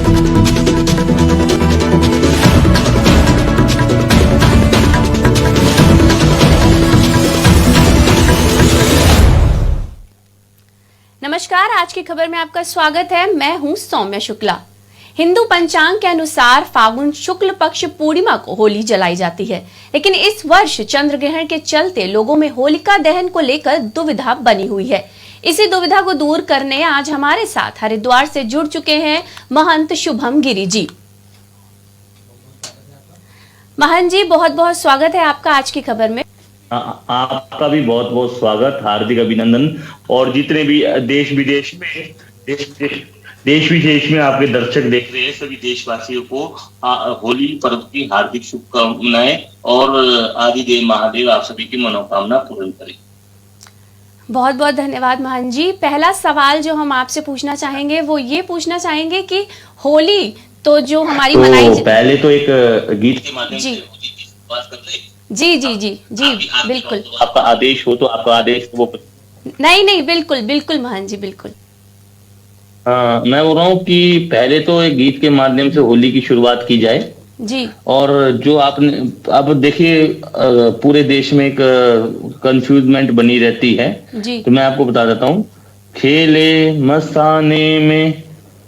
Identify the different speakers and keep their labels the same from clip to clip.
Speaker 1: नमस्कार, आज की खबर में आपका स्वागत है। मैं हूं सौम्या शुक्ला। हिंदू पंचांग के अनुसार फागुन शुक्ल पक्ष पूर्णिमा को होली जलाई जाती है, लेकिन इस वर्ष चंद्र ग्रहण के चलते लोगों में होलिका दहन को लेकर दुविधा बनी हुई है। इसी दुविधा को दूर करने आज हमारे साथ हरिद्वार से जुड़ चुके हैं महंत शुभम गिरी जी। महंत जी, बहुत बहुत स्वागत है आपका आज की खबर में।
Speaker 2: आपका भी बहुत बहुत स्वागत, हार्दिक अभिनंदन। और जितने भी देश विदेश में आपके दर्शक देख रहे हैं, सभी देशवासियों को होली पर्व की हार्दिक शुभकामनाएं और आदिदेव महादेव आप सभी की मनोकामना पूर्ण करें।
Speaker 1: बहुत बहुत धन्यवाद महंत जी। पहला सवाल जो हम आपसे पूछना चाहेंगे वो ये पूछना चाहेंगे कि होली तो जो हमारी मनाई
Speaker 2: पहले तो एक गीत के माध्यम से बात कर ले।
Speaker 1: जी जी जी जी बिल्कुल।
Speaker 2: तो आपका आदेश हो तो आपका आदेश तो वो
Speaker 1: नहीं बिल्कुल बिल्कुल महंत जी बिल्कुल।
Speaker 2: मैं बोल रहा हूँ कि पहले तो एक गीत के माध्यम से होली की शुरुआत की जाए
Speaker 1: जी।
Speaker 2: और जो आपने अब देखिए पूरे देश में एक कंफ्यूजमेंट बनी रहती है
Speaker 1: जी।
Speaker 2: तो मैं आपको बता देता हूँ। खेले मस्ताने में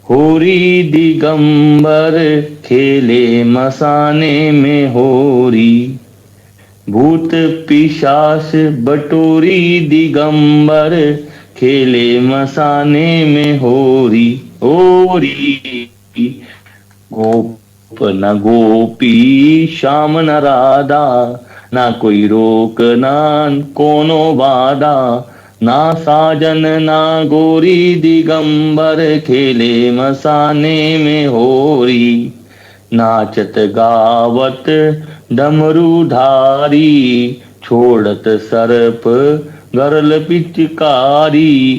Speaker 2: होरी दिगंबर, खेले मसाने में होरी, भूत पिशाच बटोरी दिगंबर, खेले मसाने में होरी। होरी गोप न गोपी श्याम न राधा, ना कोई रोक ना कोनो बाधा, ना साजन ना गोरी दिगंबर, खेले मसाने में होरी। नाचत गावत डमरूधारी, छोड़त सर्प गरल पिचकारी,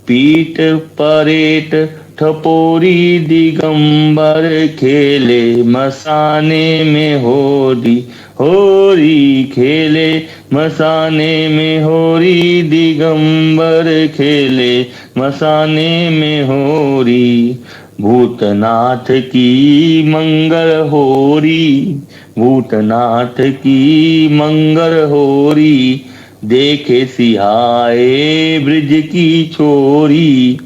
Speaker 2: पीठ परेट ठपोरी दिगंबर, खेले मसाने में होरी। होरी खेले मसाने में होरी दिगंबर, खेले मसाने में होरी। भूतनाथ की मंगल होरी, भूतनाथ की मंगल होरी, देखे सिहाए ब्रिज की छोरी,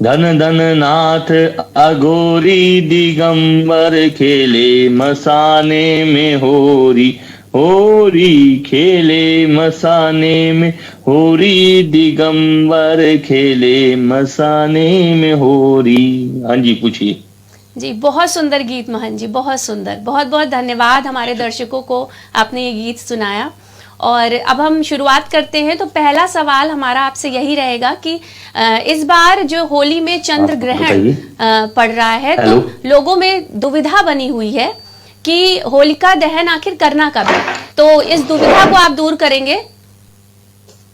Speaker 2: धन धन नाथ अघोरी दिगंबर, खेले मसाने में होरी। होरी खेले मसाने में होरी दिगंबर, खेले मसाने में होरी। हाँ जी, पूछिए
Speaker 1: जी। बहुत सुंदर गीत महंत जी, बहुत सुंदर। बहुत बहुत धन्यवाद, हमारे दर्शकों को आपने ये गीत सुनाया। और अब हम शुरुआत करते हैं। तो पहला सवाल हमारा आपसे यही रहेगा कि इस बार जो होली में चंद्र ग्रहण पड़ रहा है तो लोगों में दुविधा बनी हुई है कि होलिका दहन आखिर करना कब है, तो इस दुविधा को आप दूर करेंगे?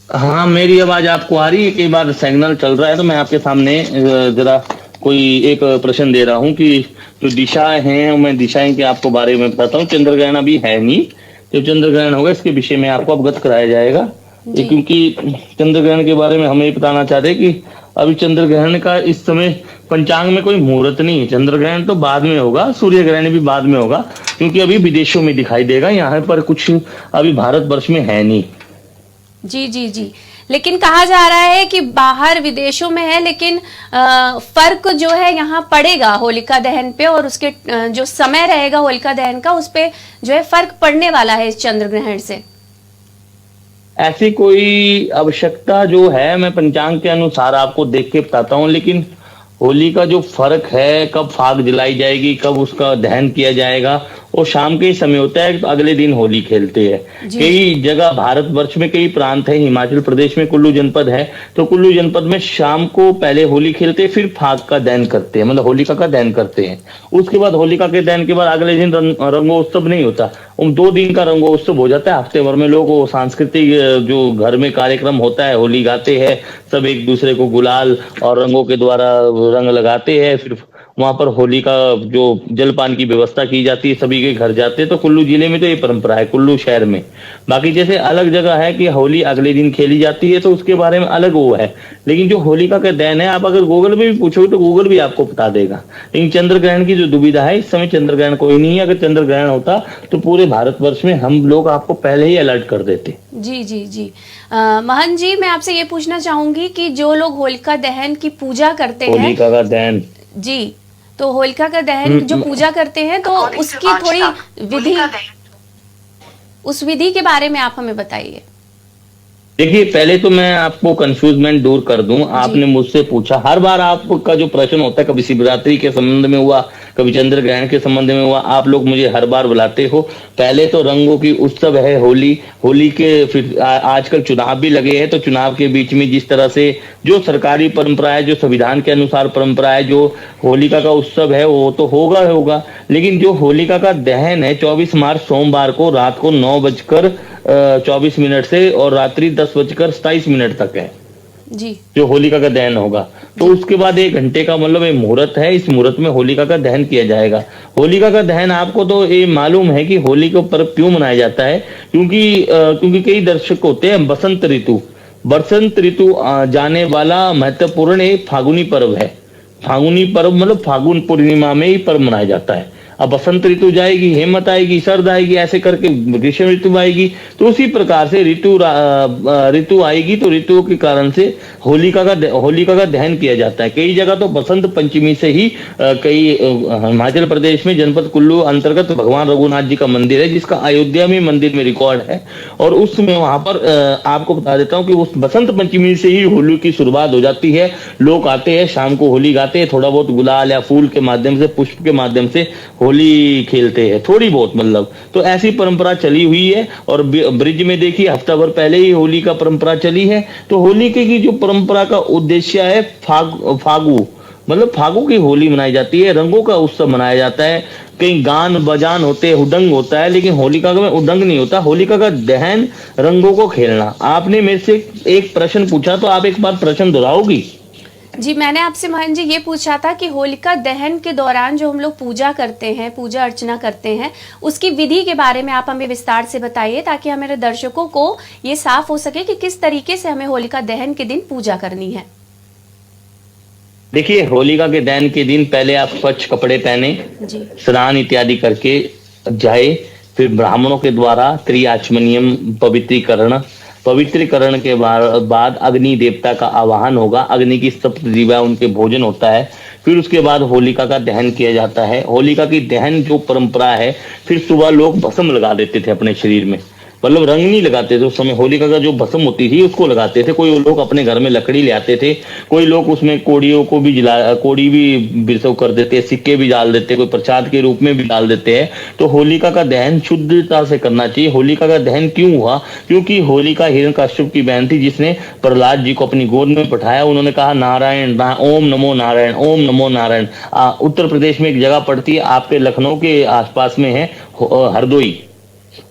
Speaker 2: हाँ, मेरी आवाज आपको आ रही है? कई बार सिग्नल चल रहा है तो मैं आपके सामने जरा कोई एक प्रश्न दे रहा हूँ कि जो दिशाएं हैं मैं दिशाएं के आपको बारे में बताता हूँ। चंद्र ग्रहण अभी है नहीं, जब चंद्र ग्रहण होगा इसके विषय में आपको अवगत कराया जाएगा। क्योंकि चंद्र ग्रहण के बारे में हम ये बताना चाहते हैं कि अभी चंद्र ग्रहण का इस समय पंचांग में कोई मुहूर्त नहीं है। चंद्र ग्रहण तो बाद में होगा, सूर्य ग्रहण भी बाद में होगा, क्योंकि अभी विदेशों में दिखाई देगा, यहाँ पर कुछ अभी भारतवर्ष में है नहीं।
Speaker 1: जी जी जी। लेकिन कहा जा रहा है कि बाहर विदेशों में है, लेकिन फर्क जो है यहाँ पड़ेगा होलिका दहन पे, और उसके जो समय रहेगा होलिका दहन का उस पे जो है फर्क पड़ने वाला है इस चंद्र ग्रहण से।
Speaker 2: ऐसी कोई आवश्यकता जो है मैं पंचांग के अनुसार आपको देख के बताता हूँ, लेकिन होली का जो फर्क है, कब फाग जलाई जाएगी, कब उसका दहन किया जाएगा, वो शाम के ही समय होता है। अगले दिन होली खेलते हैं। कई जगह भारतवर्ष में कई प्रांत है, हिमाचल प्रदेश में कुल्लू जनपद है, तो कुल्लू जनपद में शाम को पहले होली खेलते हैं, फिर फाग का दहन करते हैं, मतलब होलिका का दहन करते हैं। उसके बाद होलिका के दहन के बाद अगले दिन रंगोत्सव नहीं होता, 2 दिन का रंगोत्सव हो जाता है। हफ्ते भर में लोग सांस्कृतिक जो घर में कार्यक्रम होता है, होली गाते हैं, सब एक दूसरे को गुलाल और रंगों के द्वारा रंग लगाते हैं, फिर वहां पर होली का जो जलपान की व्यवस्था की जाती है, सभी के घर जाते हैं। तो कुल्लू जिले में तो ये परंपरा है, कुल्लू शहर में। बाकी जैसे अलग जगह है कि होली अगले दिन खेली जाती है, तो उसके बारे में अलग वो है। लेकिन जो होलिका का दहन है, आप अगर गूगल में भी पूछोगे तो गूगल भी आपको बता देगा। लेकिन चंद्र ग्रहण की जो दुविधा है, इस समय चंद्र ग्रहण कोई नहीं है। अगर चंद्र ग्रहण होता तो पूरे भारतवर्ष में हम लोग आपको पहले ही अलर्ट कर देते।
Speaker 1: जी जी जी। महंत जी, मैं आपसे ये पूछना चाहूंगी कि जो लोग होलिका दहन की पूजा करते हैं,
Speaker 2: होलिका का दहन
Speaker 1: जी, तो होलिका का दहन जो पूजा करते हैं, तो उसकी थोड़ी विधि, उस विधि के बारे में आप हमें बताइए।
Speaker 2: देखिए, पहले तो मैं आपको कंफ्यूजमेंट दूर कर दूं। आपने मुझसे पूछा, हर बार आपका जो प्रश्न होता है, कभी शिवरात्रि के संबंध में हुआ, कभी चंद्र ग्रहण के संबंध में हुआ, आप लोग मुझे हर बार बुलाते हो। पहले तो रंगों की उत्सव है होली। होली के फिर आजकल चुनाव भी लगे हैं, तो चुनाव के बीच में जिस तरह से जो सरकारी परंपरा है, जो संविधान के अनुसार परंपरा है, जो होलिका का उत्सव है, वो तो होगा। लेकिन जो होलिका का दहन है, 24 मार्च सोमवार को रात को 9:24 से और रात्रि 10:27 तक है
Speaker 1: जी,
Speaker 2: जो होलिका का दहन होगा। तो उसके बाद 1 घंटे का मतलब एक मुहूर्त है। इस मुहूर्त में होलिका का दहन किया जाएगा। होलिका का दहन, आपको तो ये मालूम है कि होली का पर्व क्यों मनाया जाता है? क्योंकि कई दर्शक होते हैं। बसंत ऋतु जाने वाला महत्वपूर्ण एक फागुनी पर्व है। फागुनी पर्व मतलब फागुन पूर्णिमा में ही पर्व मनाया जाता है। अब बसंत ऋतु जाएगी, हेमंत आएगी, शरद आएगी, ऐसे करके ग्रीष्म ऋतु आएगी। तो उसी प्रकार से ऋतु आएगी, तो ऋतुओं के कारण से होलिका का दहन किया जाता है। कई जगह तो बसंत पंचमी से ही कई हिमाचल प्रदेश में जनपद कुल्लू अंतर्गत भगवान रघुनाथ जी का मंदिर है, जिसका अयोध्या में मंदिर में रिकॉर्ड है। और उसमें वहां पर आपको बता देता हूँ कि उस बसंत पंचमी से ही होली की शुरुआत हो जाती है। लोग आते हैं, शाम को होली गाते हैं, थोड़ा बहुत गुलाल या फूल के माध्यम से, पुष्प के माध्यम से होली खेलते हैं, थोड़ी बहुत मतलब। तो ऐसी परंपरा चली हुई है। और ब्रिज में देखिए, हफ्ता भर पहले ही होली का परंपरा चली है। तो होली की जो परंपरा का उद्देश्य है, फागु मतलब फागु की होली मनाई जाती है, रंगों का उत्सव मनाया जाता है। कहीं गान बजान होते हैं, हुडंग होता है, लेकिन होलिका में उडंग नहीं होता। होलिका का दहन, रंगों को खेलना। आपने मेरे से एक प्रश्न पूछा, तो आप एक बार प्रश्न दोहराओगी?
Speaker 1: जी, मैंने आपसे महन जी ये पूछा था कि होलिका दहन के दौरान जो हम लोग पूजा करते हैं, पूजा अर्चना करते हैं, उसकी विधि के बारे में आप हमें विस्तार से बताइए, ताकि हमारे दर्शकों को ये साफ हो सके कि किस तरीके से हमें होलिका दहन के दिन पूजा करनी है।
Speaker 2: देखिए, होलिका के दहन के दिन पहले आप स्वच्छ कपड़े पहने, स्नान इत्यादि करके जाए। फिर ब्राह्मणों के द्वारा त्रिआचमनियम पवित्रीकरण के बाद अग्नि देवता का आवाहन होगा। अग्नि की सप्त दिव्या उनके भोजन होता है। फिर उसके बाद होलिका का दहन किया जाता है। होलिका की दहन जो परंपरा है, फिर सुबह लोग भस्म लगा देते थे अपने शरीर में, मतलब रंग नहीं लगाते थे उस समय। होलिका का जो भस्म होती थी उसको लगाते थे। कोई लोग अपने घर में लकड़ी ले आते थे, कोई लोग उसमें कोड़ी भी बिरसव कर देते, सिक्के भी डाल देते, कोई प्रसाद के रूप में भी डाल देते हैं। तो होलिका का दहन शुद्धता से करना चाहिए। होलिका का दहन क्यों हुआ? क्योंकि होलिका हिरण्यकश्यप की बहन थी, जिसने प्रहलाद जी को अपनी गोद में बैठाया। उन्होंने कहा नारायण, ओम नमो नारायण, ओम नमो नारायण। उत्तर प्रदेश में एक जगह पड़ती है, आपके लखनऊ के आसपास में है,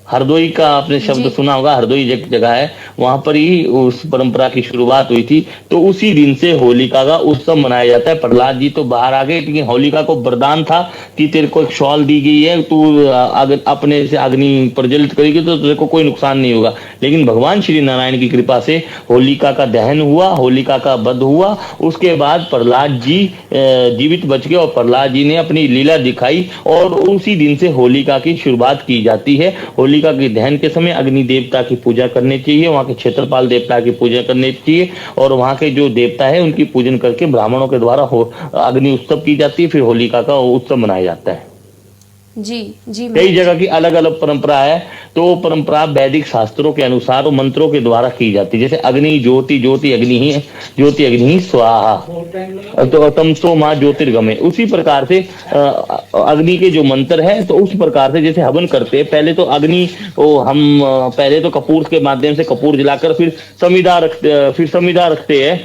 Speaker 2: हरदोई का आपने शब्द सुना होगा। हरदोई जगह है, वहां पर ही उस परंपरा की शुरुआत हुई थी। तो उसी दिन से होलिका का उत्सव मनाया जाता है। प्रहलाद जी तो बाहर आ गए, लेकिन होलिका को वरदान था कि तेरे को एक शॉल दी गई है, तू अपने से अग्नि प्रज्वलित करेगी तो तेरे को कोई नुकसान नहीं होगा। लेकिन भगवान श्री नारायण की कृपा से होलिका का दहन हुआ, होलिका का वध हुआ। उसके बाद प्रहलाद जी जीवित बच गए और प्रहलाद जी ने अपनी लीला दिखाई, और उसी दिन से होलिका की शुरुआत की जाती है। होलिका के दहन के समय अग्नि देवता की पूजा करनी चाहिए, वहां के क्षेत्रपाल देवता की पूजा करनी चाहिए, और वहां के जो देवता है उनकी पूजन करके ब्राह्मणों के द्वारा अग्नि उत्सव की जाती है। फिर होलिका का उत्सव मनाया जाता है।
Speaker 1: जी जी,
Speaker 2: कई जगह की अलग अलग परंपरा है। तो परंपरा वैदिक शास्त्रों के अनुसार और मंत्रों के द्वारा की जाती है। जैसे अग्नि ज्योति अग्नि स्वाहा, तो तमसो मां ज्योतिर्गमय। उसी प्रकार से अग्नि के जो मंत्र है, तो उस प्रकार से जैसे हवन करते हैं, पहले तो अग्नि हम पहले तो कपूर के माध्यम से कपूर जलाकर फिर समिधा रखते हैं।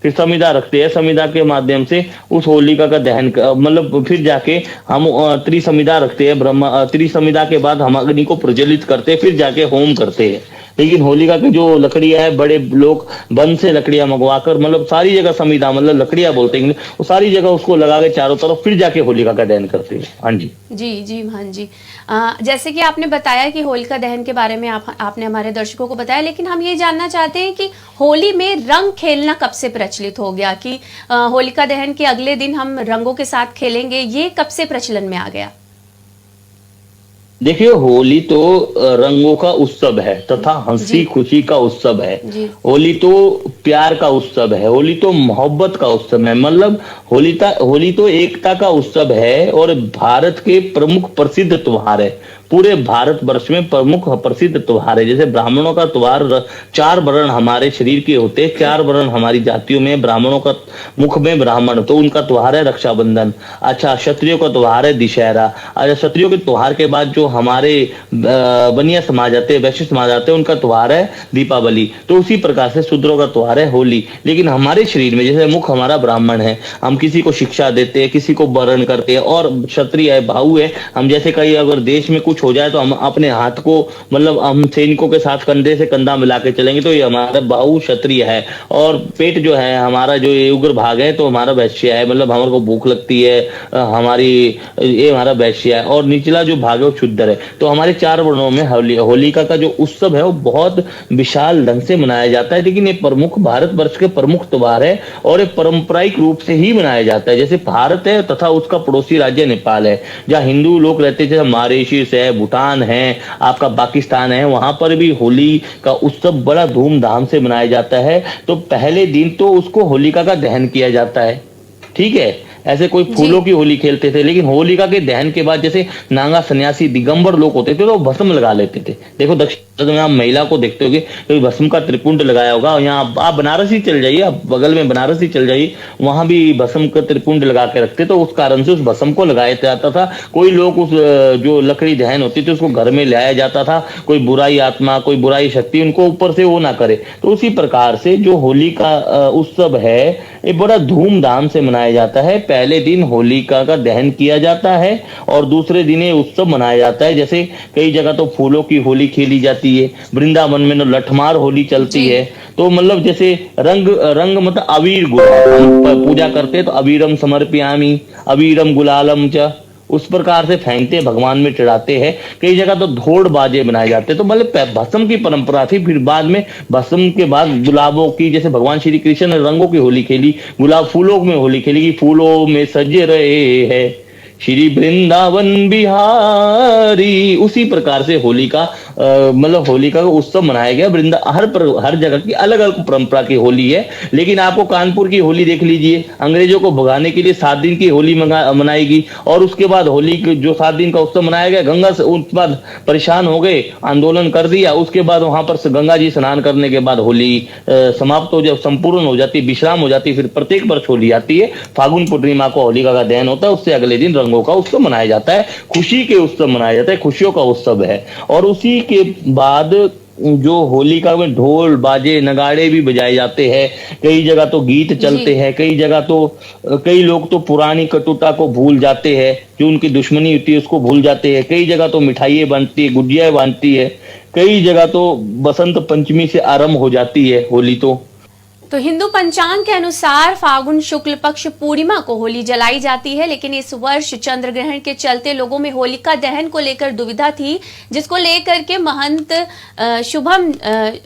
Speaker 2: समिधा के माध्यम से उस होलिका का दहन, मतलब फिर जाके हम त्रिसमिधा रखते हैं। त्रिसमिधा के बाद हम अग्नि को प्रज्वलित करते हैं, फिर जाके होम करते हैं। लेकिन होलिका की जो लकड़ियां है, बड़े लोग वन से लकड़ियां मंगवाकर मतलब सारी जगह समीदा मतलब लकड़ियां बोलते हैं, वो सारी जगह उसको लगा के चारों तरफ फिर जाके होलिका का दहन करते हैं। हाँ जी
Speaker 1: जी जी महान जी। जैसे कि आपने बताया कि होलिका दहन के बारे में आपने हमारे दर्शकों को बताया, लेकिन हम ये जानना चाहते हैं कि होली में रंग खेलना कब से प्रचलित हो गया, कि होलिका दहन के अगले दिन हम रंगों के साथ खेलेंगे, ये कब से प्रचलन में आ गया?
Speaker 2: देखिए, होली तो रंगों का उत्सव है तथा हंसी खुशी का उत्सव है। होली तो प्यार का उत्सव है, होली तो मोहब्बत का उत्सव है, मतलब होली तो एकता का उत्सव है और भारत के प्रमुख प्रसिद्ध त्योहार है। पूरे भारत वर्ष में प्रमुख प्रसिद्ध त्योहार है। जैसे ब्राह्मणों का त्योहार, 4 वर्ण हमारे शरीर के होते हैं, 4 वर्ण हमारी जातियों में, ब्राह्मणों का मुख में ब्राह्मण, तो उनका त्योहार है रक्षाबंधन। अच्छा, क्षत्रियों का त्योहार है दशहरा। अच्छा, क्षत्रियों के त्योहार के बाद जो हमारे बनिया समाज आते हैं, वैश्य समाज आते हैं, उनका त्योहार है दीपावली। तो उसी प्रकार से शूद्रों का त्योहार है होली। लेकिन हमारे शरीर में जैसे मुख हमारा ब्राह्मण है, हम किसी को शिक्षा देते हैं, किसी को वरण करते हैं, और क्षत्रिय है, भाऊ है, हम जैसे कहीं अगर देश में कुछ हो जाए तो हम अपने हाथ को मतलब हम सैनिकों के साथ कंधे से कंधा मिला के चलेंगे, तो ये हमारा बाहु क्षत्रिय है। और पेट जो है हमारा, जो ये उग्र भाग है, तो हमारा वैश्य है, मतलब हमारे को भूख लगती है हमारी, ये हमारा वैश्य है। और निचला जो भाग है वो क्षुद्र है। तो हमारे 4 वर्णों में होलिका का जो उत्सव है वो बहुत विशाल ढंग से मनाया जाता है। लेकिन ये प्रमुख भारत वर्ष के प्रमुख त्योहार है और ये पारंपरिक रूप से ही मनाया जाता है। जैसे भारत है तथा उसका पड़ोसी राज्य नेपाल है, जहाँ हिंदू लोग रहते हैं, जैसे मॉरिशस है, भूटान है, आपका पाकिस्तान है, वहां पर भी होली का उत्सव बड़ा धूमधाम से मनाया जाता है। तो पहले दिन तो उसको होलिका का दहन किया जाता है, ठीक है। ऐसे कोई फूलों की होली खेलते थे, लेकिन होलिका के दहन के बाद जैसे नागा सन्यासी दिगंबर लोग होते थे तो भस्म लगा लेते थे। देखो दक्षिण में आप महिला को देखते होगे तो भस्म का त्रिपुंड लगाया होगा। यहाँ आप बनारस ही चल जाइए, आप बगल में बनारस ही चल जाइए, वहां भी भस्म का त्रिपुंड लगा के रखते, तो उस कारण से उस भस्म को लगाया जाता था। कोई लोग उस जो लकड़ी दहन होती थी उसको घर में लाया जाता था, कोई बुराई आत्मा, कोई बुराई शक्ति उनको ऊपर से वो ना करे। तो उसी प्रकार से जो होली का उत्सव है ये बड़ा धूमधाम से मनाया जाता है। पहले दिन होलिका का दहन किया जाता है और दूसरे दिन ये उत्सव मनाया जाता है। जैसे कई जगह तो फूलों की होली खेली जाती है, वृंदावन में तो लठमार होली चलती है। तो मतलब जैसे रंग मतलब अबीर गुलाल, पूजा करते हैं तो अबीरम समर्पयामि, अबीरम गुलालम च, उस प्रकार से फेंकते भगवान में चढ़ाते हैं। कई जगह तो ढोल बाजे बनाए जाते हैं। तो मतलब भस्म की परंपरा थी। फिर बाद में भस्म के बाद गुलाबों की, जैसे भगवान श्री कृष्ण ने रंगों की होली खेली, गुलाब फूलों में होली खेली कि फूलों में सजे रहे हैं श्री वृंदावन बिहारी। उसी प्रकार से होली का मतलब होलिका का उत्सव मनाया गया। हर जगह की अलग अलग परंपरा की होली है। लेकिन आपको कानपुर की होली देख लीजिए, अंग्रेजों को भगाने के लिए 7 दिन की होली मनाएगी और उसके बाद होली जो 7 दिन का उत्सव मनाया गया, गंगा से उसके बाद परेशान हो गए, आंदोलन कर दिया। उसके बाद वहां पर गंगा जी स्नान करने के बाद होली समाप्त हो, जब संपूर्ण हो जाती, विश्राम हो जाती, फिर प्रत्येक वर्ष होली आती है। फागुन पूर्णिमा को होलिका का दहन होता है, उससे अगले दिन रंगों का उत्सव मनाया जाता है, खुशी के उत्सव मनाया जाता है, खुशियों का उत्सव है। और उसी के बाद जो होलिका में ढोल बाजे नगाड़े भी बजाए जाते हैं। कई जगह तो गीत चलते हैं, कई जगह तो कई लोग तो पुरानी कटुता को भूल जाते हैं, जो उनकी दुश्मनी होती है उसको भूल जाते हैं। कई जगह तो मिठाइयाँ बनती है, गुजिया बनती है, कई जगह तो बसंत पंचमी से आरंभ हो जाती है होली।
Speaker 1: तो हिंदू पंचांग के अनुसार फागुन शुक्ल पक्ष पूर्णिमा को होली जलाई जाती है, लेकिन इस वर्ष चंद्र ग्रहण के चलते लोगों में होलिका दहन को लेकर दुविधा थी, जिसको लेकर के महंत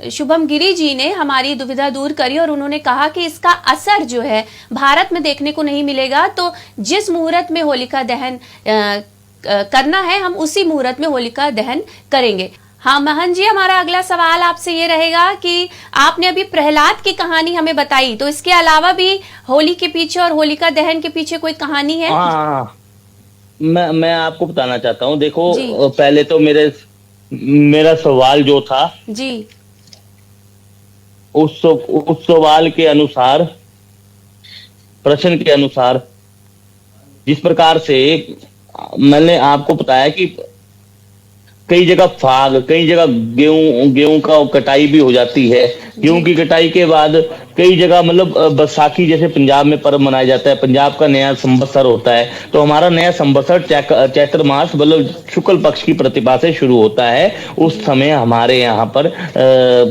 Speaker 1: शुभम गिरी जी ने हमारी दुविधा दूर करी और उन्होंने कहा कि इसका असर जो है भारत में देखने को नहीं मिलेगा। तो जिस मुहूर्त में होलिका दहन करना है हम उसी मुहूर्त में होलिका दहन करेंगे। हाँ महन जी, हमारा अगला सवाल आपसे ये रहेगा कि आपने अभी प्रहलाद की कहानी हमें बताई, तो इसके अलावा भी होली के पीछे और होलिका दहन के पीछे कोई कहानी है?
Speaker 2: हाँ, मैं आपको बताना चाहता हूँ। देखो पहले तो मेरा सवाल जो था
Speaker 1: जी,
Speaker 2: उस सवाल के अनुसार, प्रश्न के अनुसार, जिस प्रकार से मैंने आपको बताया कि कई जगह कई जगह गेहूं का कटाई भी हो जाती है। गेहूं की कटाई के बाद कई जगह मतलब बैसाखी जैसे पंजाब में पर्व मनाया जाता है, पंजाब का नया संवत्सर होता है, तो हमारा नया संवत्सर चैत्र मास मतलब शुक्ल पक्ष की प्रतिभा से शुरू होता है। उस समय हमारे यहाँ पर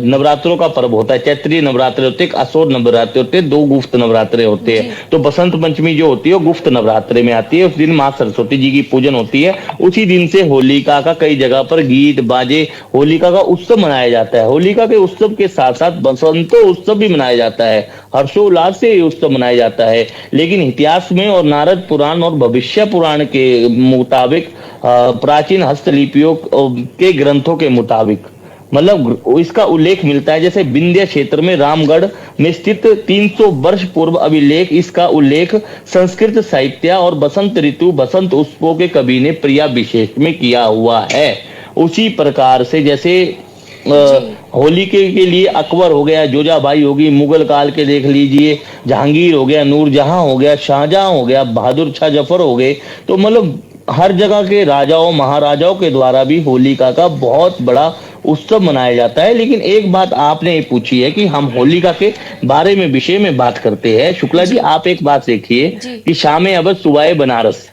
Speaker 2: नवरात्रों का पर्व होता है। चैत्रीय नवरात्रे होते हैं, असोर नवरात्रे होते हैं, 2 गुप्त नवरात्रे होते हैं। तो बसंत पंचमी जो होती है वो गुप्त नवरात्रे में आती है। उस दिन माँ सरस्वती जी की पूजन होती है। उसी दिन से होलिका का कई जगह पर गीत बाजे होलिका का उत्सव मनाया जाता है। होलिका के उत्सव के साथ साथ बसंतो उत्सव भी मनाया जाता है। हर्षोल्लास से ये उत्सव मनाया जाता है। लेकिन इतिहास में और नारद पुराण और भविष्य पुराण के मुताबिक, प्राचीन हस्तलिपियों के ग्रंथों के मुताबिक मतलब इसका उल्लेख मिलता है। जैसे विंध्य क्षेत्र में रामगढ़ में स्थित 300 वर्ष पूर्व अभिलेख, इसका उल्लेख संस्कृत साहित्य और बसंत ऋतु बसंत उत्सवों के कवि ने प्रिया विशेष में किया हुआ है। उसी प्रकार से जैसे होली के लिए अकबर हो गया, जोजाबाई होगी, मुगल काल के देख लीजिए, जहांगीर हो गया, नूरजहां हो गया, शाहजहां हो गया, बहादुर शाह जफर हो गए। तो मतलब हर जगह के राजाओं महाराजाओं के द्वारा भी होलिका का बहुत बड़ा उत्सव मनाया जाता है। लेकिन एक बात आपने ये पूछी है कि हम होलिका के बारे में विषय में बात करते हैं। शुक्ला जी, आप एक बात देखिए कि शाम अवध सुबह बनारस,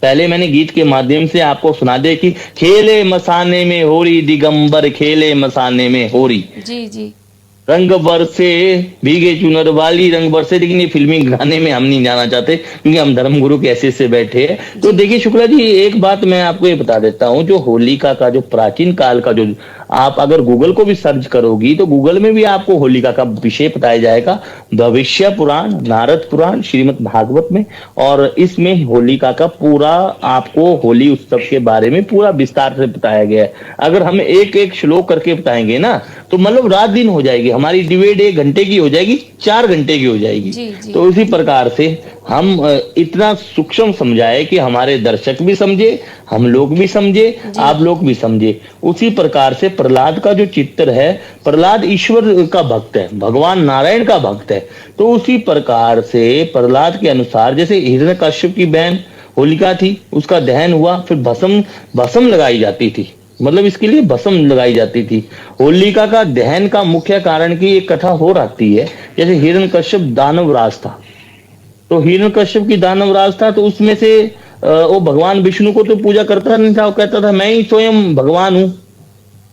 Speaker 2: पहले मैंने गीत के माध्यम से आपको सुना दे कि खेले मसाने में होरी दिगंबर, खेले मसाने में होरी।
Speaker 1: जी जी।
Speaker 2: रंग बरसे भीगे चुनर वाली, रंग बरसे। लेकिन ये फिल्मी गाने में हम नहीं जाना चाहते क्योंकि हम धर्मगुरु के ऐसे से बैठे हैं। तो देखिए शुक्ला जी, एक बात मैं आपको ये बता देता हूँ, जो होलिका का जो प्राचीन काल का, जो आप अगर गूगल को भी सर्च करोगी तो गूगल में भी आपको होलिका का विषय बताया जाएगा। भविष्य पुराण, नारद पुराण, श्रीमद् भागवत में, और इसमें होलिका का पूरा आपको होली उत्सव के बारे में पूरा विस्तार से बताया गया है। अगर हम एक एक श्लोक करके बताएंगे ना तो मतलब रात दिन हो जाएगी हमारी। डिबेट 1 घंटे की हो जाएगी, 4 घंटे की हो जाएगी। जी। तो इसी प्रकार से हम इतना सूक्ष्म समझाए कि हमारे दर्शक भी समझे, हम लोग भी समझे, आप लोग भी समझे। उसी प्रकार से प्रहलाद का जो चित्र है, प्रहलाद ईश्वर का भक्त है, भगवान नारायण का भक्त है। तो उसी प्रकार से प्रहलाद के अनुसार जैसे हिरण्यकश्यप की बहन होलिका थी, उसका दहन हुआ, फिर भस्म लगाई जाती थी, मतलब इसके लिए भस्म लगाई जाती थी। होलिका का दहन का मुख्य कारण की एक कथा हो रहती है। जैसे हिरण्यकश्यप दानवराज था, तो हिरण्यकश्यप की दानवराज था, तो उसमें से वो भगवान विष्णु को तो पूजा करता नहीं था, वो कहता था मैं ही स्वयं भगवान हूं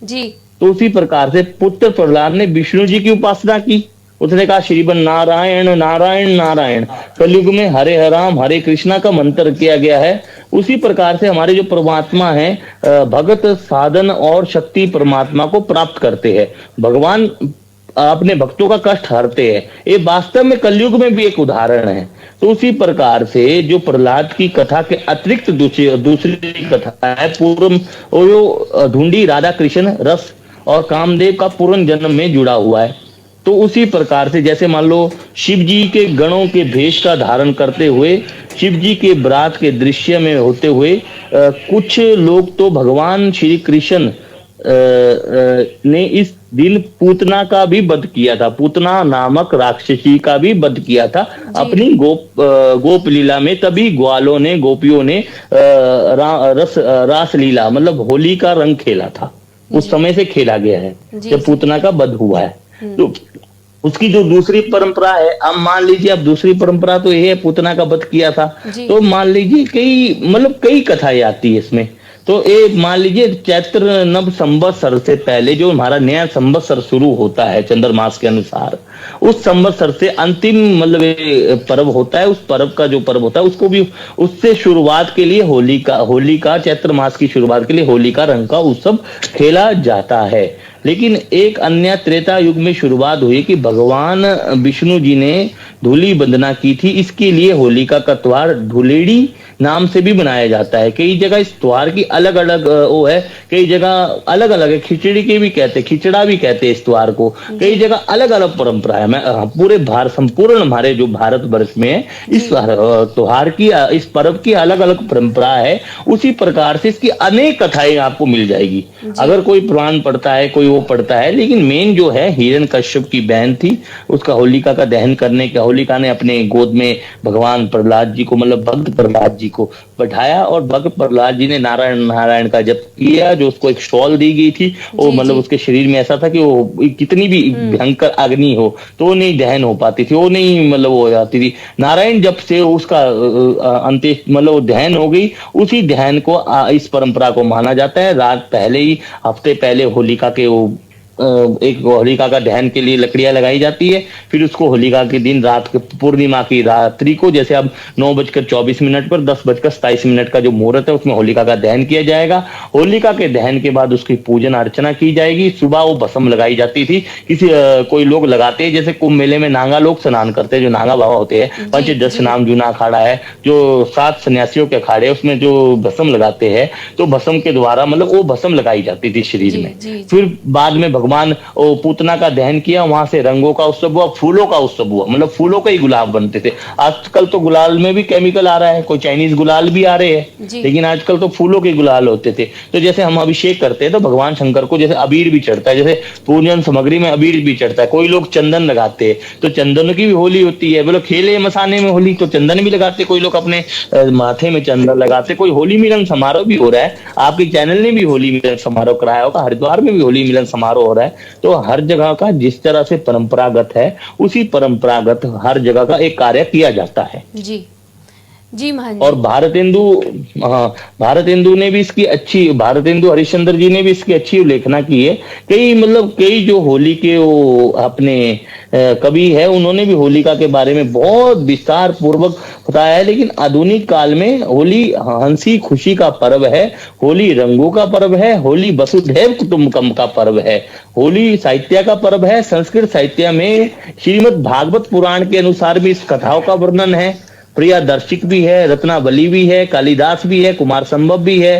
Speaker 2: जी। तो उसी प्रकार से पुत्र प्रहलाद ने विष्णु जी की उपासना की। उसने कहा श्रीबन नारायण नारायण नारायण, कलयुग में हरे राम हरे कृष्णा का मंत्र किया गया है। उसी प्रकार से हमारे जो परमात्मा है, भगत साधन और शक्ति परमात्मा को प्राप्त करते हैं। भगवान अपने भक्तों का कष्ट हरते हैं। ये वास्तव में कलयुग में भी एक उदाहरण है। तो उसी प्रकार से जो प्रहलाद की कथा के अतिरिक्त दूसरी कथा है पूर्व, जो ढूंढी राधा कृष्ण रस और कामदेव का पूर्ण जन्म में जुड़ा हुआ है। तो उसी प्रकार से जैसे मान लो शिव जी के गणों के भेष का धारण करते हुए, शिव जी के बरात के दृश्य में होते हुए कुछ लोग तो भगवान श्री कृष्ण ने इस दिन पूतना का भी वध किया था। पूतना नामक राक्षसी का भी वध किया था अपनी गोप लीला में। तभी ग्वालों ने, गोपियों ने रास लीला मतलब होली का रंग खेला था। उस समय से खेला गया है जब पूतना का वध हुआ है। तो उसकी जो दूसरी परंपरा है, अब मान लीजिए, अब दूसरी परंपरा तो ये है पूतना का वध किया था। तो मान लीजिए कई कथाएं आती है इसमें। तो ये मान लीजिए चैत्र नव संवत्सर से पहले जो हमारा नया संवत्सर शुरू होता है चंद्रमास के अनुसार, उस संवत्सर से अंतिम मतलब पर्व होता है। उस पर्व का जो पर्व होता है उसको भी, उससे शुरुआत के लिए होली का चैत्र मास की शुरुआत के लिए होली का रंग का उत्सव खेला जाता है। लेकिन एक अन्य त्रेता युग में शुरुआत हुई कि भगवान विष्णु जी ने धूली वंदना की थी। इसके लिए होलिका का त्योहार धुलेड़ी नाम से भी मनाया जाता है। कई जगह इस त्योहार की अलग अलग वो है, कई जगह अलग अलग है। खिचड़ी के भी कहते, खिचड़ा भी कहते हैं इस त्योहार को। कई जगह अलग अलग परंपरा है। मैं पूरे संपूर्ण हमारे जो भारत वर्ष में है इस त्योहार की, इस पर्व की अलग अलग परंपरा है। उसी प्रकार से इसकी अनेक कथाएं आपको मिल जाएगी अगर कोई पुराण पढ़ता है, कोई वो पढ़ता है। लेकिन मेन जो है हिरण्यकश्यप की बहन थी, उसका होलिका का दहन करने के, होलिका ने अपने गोद में भगवान प्रहलाद जी को मतलब भक्त प्रहलाद जी जी को बैठाया और भक्त प्रहलाद जी ने नारायण नारायण का जप किया। जो उसको एक शॉल दी गई थी, वो मतलब उसके शरीर में ऐसा था कि वो कितनी भी भयंकर अग्नि हो तो वो नहीं दहन हो पाती थी, वो नहीं मतलब वो हो जाती थी। नारायण जप से उसका अंत्येष्टि मतलब दहन हो गई। उसी दहन को इस परंपरा को माना जाता है। रात पहले ही, हफ्ते पहले होलिका के वो एक होलिका का दहन के लिए लकड़ियां लगाई जाती है। फिर उसको होलिका के दिन रात के पूर्णिमा की रात्रि को, जैसे अब 9:24 पर 10:27 का जो मुहूर्त है उसमें होलिका का दहन किया जाएगा। होलिका के दहन के बाद उसकी पूजन अर्चना की जाएगी। सुबह वो भस्म लगाई जाती थी। कोई लोग लगाते हैं, जैसे कुंभ मेले में नांगा लोग स्नान करते हैं, जो नांगा बाबा होते हैं। पंचदश नाम जूना अखाड़ा है, जो 7 सन्यासियों के अखाड़े, उसमें जो भस्म लगाते हैं, तो भस्म के द्वारा मतलब वो भस्म लगाई जाती थी शरीर में। फिर बाद में भगवान पूतना का दहन किया, वहां से रंगों का उत्सव हुआ, फूलों का उत्सव हुआ, मतलब फूलों के ही गुलाब बनते थे। आजकल तो गुलाल में भी केमिकल आ रहा है, कोई चाइनीज गुलाल भी आ रहे हैं, लेकिन आजकल तो फूलों के गुलाल होते थे। तो जैसे हम अभिषेक करते हैं तो भगवान शंकर को जैसे अबीर भी चढ़ता है, जैसे पूजन सामग्री में अबीर भी चढ़ता है। कोई लोग चंदन लगाते हैं, तो चंदन की भी होली होती है। बोलो खेले मसाने में होली, तो चंदन भी लगाते, कोई लोग अपने माथे में चंदन लगाते। कोई होली मिलन समारोह भी हो रहा है, आपके चैनल ने भी होली मिलन समारोह कराया होगा, हरिद्वार में भी होली मिलन समारोह हो रहा है। तो हर जगह का जिस तरह से परंपरागत है, उसी परंपरागत हर जगह का एक कार्य किया जाता है।
Speaker 1: जी महान।
Speaker 2: और भारतेंदु ने भी इसकी अच्छी, भारतेंदु हरिश्चंद्र जी ने भी इसकी अच्छी उल्लेखना की है। कई जो होली के वो अपने कवि है, उन्होंने भी होलिका के बारे में बहुत विस्तार पूर्वक बताया है। लेकिन आधुनिक काल में होली हंसी खुशी का पर्व है, होली रंगों का पर्व है, होली वसुधैव कुटुंबकम का पर्व है, होली साहित्य का पर्व है। संस्कृत साहित्य में श्रीमद् भागवत पुराण के अनुसार भी इस कथाओं का वर्णन है। प्रियदर्शिक भी है, रत्नावली भी है, कालिदास भी है, कुमार संभव भी है।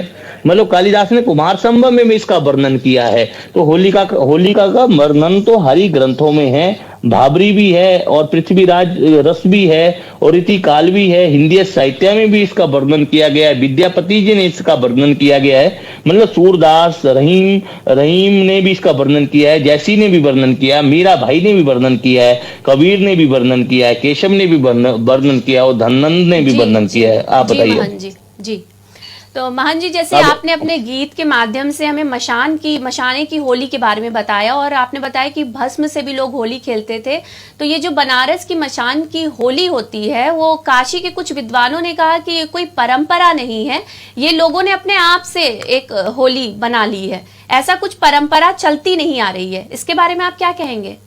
Speaker 2: मतलब कालिदास ने कुमार संभव में भी इसका वर्णन किया है। तो होलिका का वर्णन तो हरि ग्रंथों में है, भाबरी भी है और पृथ्वीराज रस भी है और इतिकाल भी है। हिंदी साहित्य में भी इसका वर्णन किया गया है, विद्यापति जी ने इसका वर्णन किया गया है। मतलब सूरदास, रहीम ने भी इसका वर्णन किया है, जैसी ने भी वर्णन किया है, मीरा भाई ने भी वर्णन किया है, कबीर ने भी वर्णन किया है, केशव ने भी वर्णन किया है और धननंद ने भी वर्णन किया है। आप बताइए।
Speaker 1: जी तो महान जी, जैसे आपने अपने गीत के माध्यम से हमें मशाने की होली के बारे में बताया और आपने बताया कि भस्म से भी लोग होली खेलते थे। तो ये जो बनारस की मशान की होली होती है, वो काशी के कुछ विद्वानों ने कहा कि ये कोई परंपरा नहीं है, ये लोगों ने अपने आप से एक होली बना ली है, ऐसा कुछ परंपरा चलती नहीं आ रही है। इसके बारे में आप क्या कहेंगे?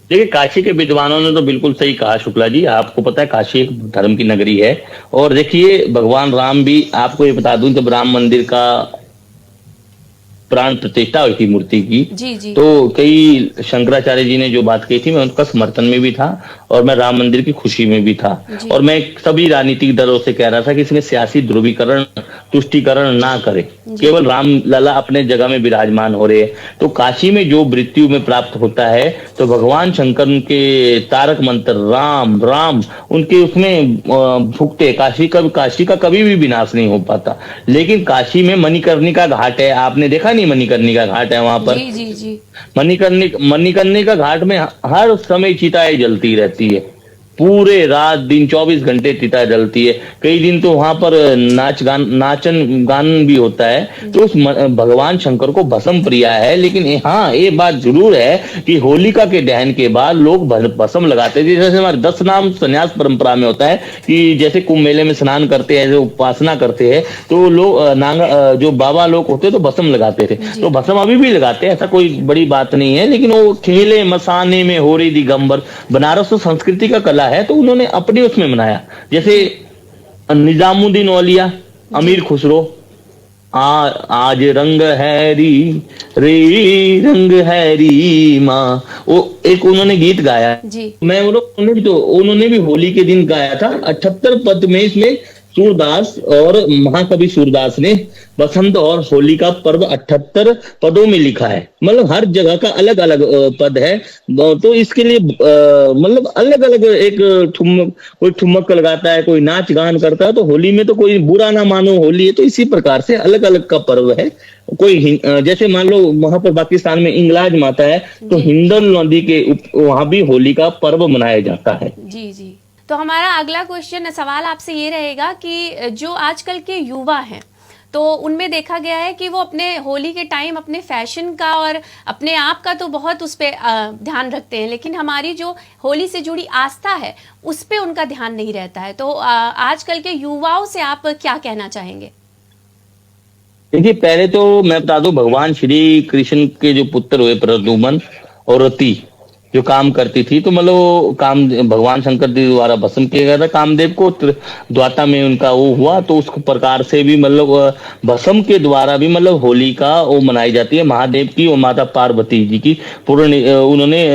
Speaker 2: देखिए, काशी के विद्वानों ने तो बिल्कुल सही कहा शुक्ला जी। आपको पता है काशी एक धर्म की नगरी है। और देखिए, भगवान राम भी, आपको ये बता दूं, जब राम मंदिर का प्राण प्रतिष्ठा हुई थी मूर्ति की, तो कई शंकराचार्य जी ने जो बात कही थी, मैं उनका समर्थन में भी था और मैं राम मंदिर की खुशी में भी था। और मैं सभी राजनीतिक दलों से कह रहा था कि इसमें सियासी ध्रुवीकरण, तुष्टीकरण ना करे, केवल राम लला अपने जगह में विराजमान हो रहे हैं। तो काशी में जो मृत्यु में प्राप्त होता है, तो भगवान शंकर के तारक मंत्र राम राम उनके उसमें भुगते। काशी का कभी भी विनाश नहीं हो पाता। लेकिन काशी में मणिकर्णिका घाट है, आपने देखा नहीं? मणिकर्णिका घाट है वहां पर।
Speaker 1: जी।
Speaker 2: मणिकर्णिका घाट में हर समय चिताएं जलती रहती है, पूरे रात दिन 24 घंटे चिता जलती है। कई दिन तो वहां पर नाचन गान भी होता है। तो उस भगवान शंकर को भस्म प्रिया है। लेकिन हाँ, ये बात जरूर है कि होलिका के दहन के बाद लोग भस्म लगाते थे। जैसे हमारे 10 नाम संन्यास परंपरा में होता है कि जैसे कुंभ मेले में स्नान करते हैं, जो उपासना करते हैं, तो लोग जो बाबा लोग होते तो भस्म लगाते थे। तो भस्म अभी भी लगाते हैं, ऐसा कोई बड़ी बात नहीं है। लेकिन वो खेले मसाने में हो रही दिगंबर, बनारस तो संस्कृति का कला है, तो उन्होंने अपने उसमें मनाया। जैसे निजामुद्दीन औलिया, अमीर खुसरो, आज रंग हैरी रे रंग हैरी माँ, वो एक उन्होंने गीत गाया जी। मैं उन्होंने भी होली के दिन गाया था। 78 पद में इसमें सूरदास और महाकवि सूरदास ने बसंत और होली का पर्व 78 पदों में लिखा है। मतलब हर जगह का अलग अलग पद है। तो इसके लिए मतलब अलग अलग एक कोई ठुमक लगाता है, कोई नाच गान करता है। तो होली में तो कोई बुरा ना मानो, होली है। तो इसी प्रकार से अलग अलग का पर्व है। कोई जैसे मान लो वहां पर पाकिस्तान में इंगलाज माता है, तो हिंदन नदी के वहां भी होली का पर्व मनाया जाता है।
Speaker 1: जी। तो हमारा अगला क्वेश्चन सवाल आपसे ये रहेगा कि जो आजकल के युवा हैं तो उनमें देखा गया है कि वो अपने होली के टाइम अपने फैशन का और अपने आप का तो बहुत उस पर ध्यान रखते हैं, लेकिन हमारी जो होली से जुड़ी आस्था है उस पर उनका ध्यान नहीं रहता है। तो आजकल के युवाओं से आप क्या कहना चाहेंगे?
Speaker 2: देखिए, पहले तो मैं बता दूं, भगवान श्री कृष्ण के जो पुत्र हुए प्रद्युम्न और रति, जो काम करती थी, तो मतलब वो काम भगवान शंकर जी द्वारा भस्म किया गया था कामदेव को, द्वाता में उनका वो हुआ, तो उस प्रकार से भी मतलब भस्म के द्वारा भी मतलब होली का वो मनाई जाती है। महादेव की और माता पार्वती जी की पूर्ण उन्होंने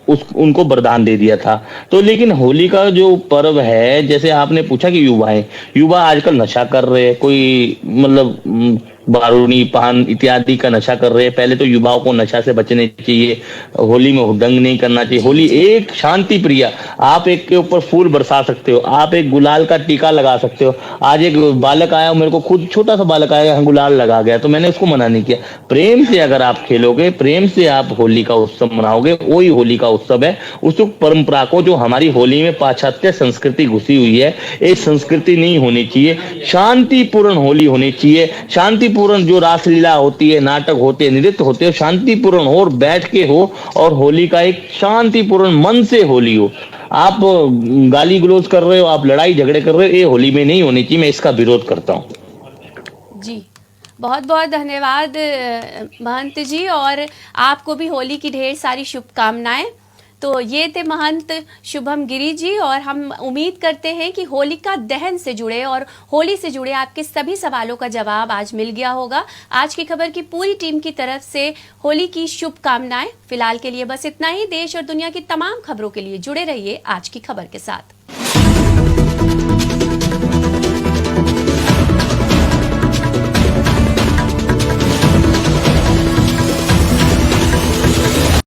Speaker 2: उनको वरदान दे दिया था। तो लेकिन होली का जो पर्व है, जैसे आपने पूछा कि युवा आजकल नशा कर रहे हैं, कोई मतलब बारूनी पान इत्यादि का नशा कर रहे हैं। पहले तो युवाओं को नशा से बचने चाहिए, होली में हुदंग नहीं करना चाहिए। होली एक शांति प्रिय, आप एक के ऊपर फूल बरसा सकते हो, आप एक गुलाल का टीका लगा सकते हो। आज एक बालक आया, मेरे को खुद छोटा सा बालक आया, गुलाल लगा गया, तो मैंने उसको मना नहीं किया। प्रेम से अगर आप खेलोगे, प्रेम से आप होली का उत्सव मनाओगे, वही होली का उत्सव है। उस परंपरा को, जो हमारी होली में पाश्चात्य संस्कृति घुसी हुई है, ये संस्कृति नहीं होनी चाहिए। शांतिपूर्ण होली होनी चाहिए। शांतिपूर्ण जो रासलीला होती है, नाटक होते हैं, नृत्य होते हैं, शांतिपूर्ण हो और बैठ के हो, और होली का एक शांतिपूर्ण मन से होली हो। आप गाली गलौज कर रहे हो, आप लड़ाई झगड़े कर रहे हो, ये होली में नहीं होनी चाहिए। मैं इसका विरोध करता हूँ।
Speaker 1: जी, बहुत बहुत धन्यवाद महंत जी, और आपको भी होली की ढेर सारी शुभकामनाएं। तो ये थे महंत शुभम गिरी जी, और हम उम्मीद करते हैं कि होलिका दहन से जुड़े और होली से जुड़े आपके सभी सवालों का जवाब आज मिल गया होगा। आज की खबर की पूरी टीम की तरफ से होली की शुभकामनाएं। फिलहाल के लिए बस इतना ही। देश और दुनिया की तमाम खबरों के लिए जुड़े रहिए आज की खबर के साथ।